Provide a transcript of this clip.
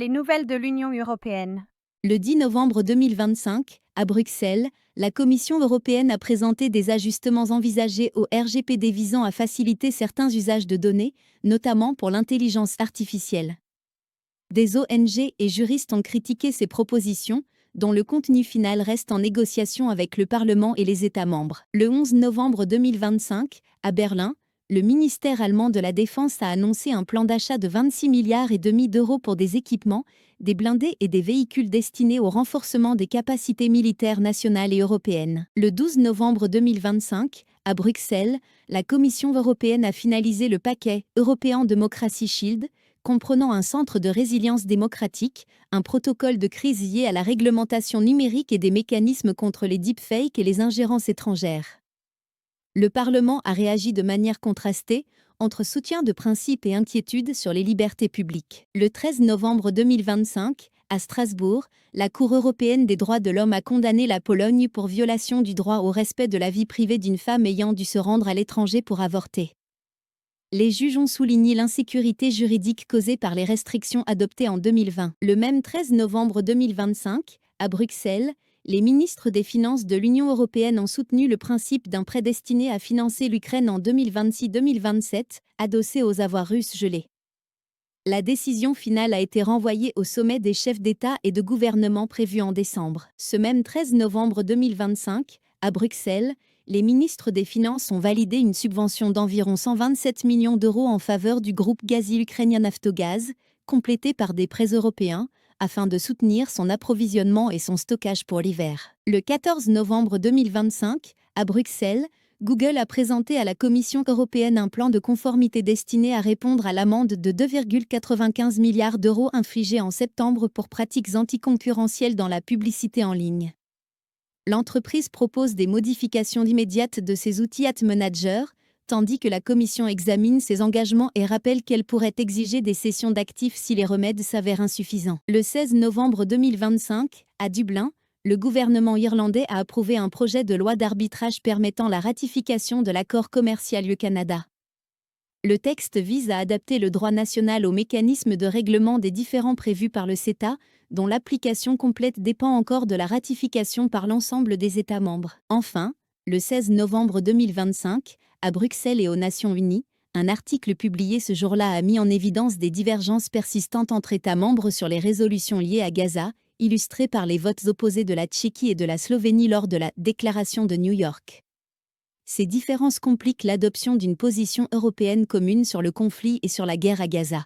les nouvelles de l'Union européenne. Le 10 novembre 2025, à Bruxelles, la Commission européenne a présenté des ajustements envisagés au RGPD visant à faciliter certains usages de données, notamment pour l'intelligence artificielle. Des ONG et juristes ont critiqué ces propositions, dont le contenu final reste en négociation avec le Parlement et les États membres. Le 11 novembre 2025, à Berlin, le ministère allemand de la Défense a annoncé un plan d'achat de 26,5 milliards d'euros pour des équipements, des blindés et des véhicules destinés au renforcement des capacités militaires nationales et européennes. Le 12 novembre 2025, à Bruxelles, la Commission européenne a finalisé le paquet européen Democracy Shield, comprenant un centre de résilience démocratique, un protocole de crise lié à la réglementation numérique et des mécanismes contre les deepfakes et les ingérences étrangères. Le Parlement a réagi de manière contrastée, entre soutien de principe et inquiétude sur les libertés publiques. Le 13 novembre 2025, à Strasbourg, la Cour européenne des droits de l'homme a condamné la Pologne pour violation du droit au respect de la vie privée d'une femme ayant dû se rendre à l'étranger pour avorter. Les juges ont souligné l'insécurité juridique causée par les restrictions adoptées en 2020. Le même 13 novembre 2025, à Bruxelles, les ministres des Finances de l'Union européenne ont soutenu le principe d'un prêt destiné à financer l'Ukraine en 2026-2027, adossé aux avoirs russes gelés. La décision finale a été renvoyée au sommet des chefs d'État et de gouvernement prévu en décembre. Ce même 13 novembre 2025, à Bruxelles, les ministres des Finances ont validé une subvention d'environ 127 millions d'euros en faveur du groupe gazier ukrainien Naftogaz, complétée par des prêts européens, afin de soutenir son approvisionnement et son stockage pour l'hiver. Le 14 novembre 2025, à Bruxelles, Google a présenté à la Commission européenne un plan de conformité destiné à répondre à l'amende de 2,95 milliards d'euros infligée en septembre pour pratiques anticoncurrentielles dans la publicité en ligne. L'entreprise propose des modifications immédiates de ses outils Ad Manager, tandis que la Commission examine ses engagements et rappelle qu'elle pourrait exiger des cessions d'actifs si les remèdes s'avèrent insuffisants. Le 16 novembre 2025, à Dublin, le gouvernement irlandais a approuvé un projet de loi d'arbitrage permettant la ratification de l'accord commercial UE-Canada. Le texte vise à adapter le droit national aux mécanismes de règlement des différends prévus par le CETA, dont l'application complète dépend encore de la ratification par l'ensemble des États membres. Enfin, le 16 novembre 2025, à Bruxelles et aux Nations Unies, un article publié ce jour-là a mis en évidence des divergences persistantes entre États membres sur les résolutions liées à Gaza, illustrées par les votes opposés de la Tchéquie et de la Slovénie lors de la Déclaration de New York. Ces différences compliquent l'adoption d'une position européenne commune sur le conflit et sur la guerre à Gaza.